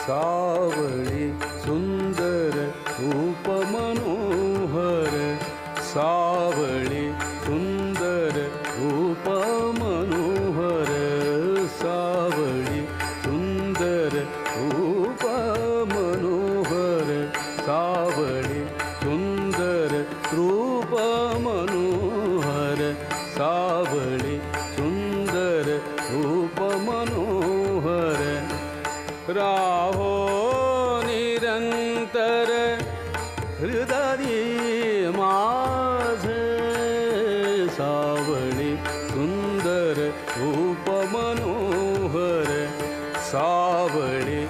सावळी सुंदर रूप मनोहर सावळी सुंदर रूप मनोहर सावळी सुंदर रूप मनोहर सावळी सुंदर रूप मनोहर सावळी सुंदर रूप मनोहर राहो निरंतर हृदयी माझे सावळी सुंदर रूप मनोहर सावळी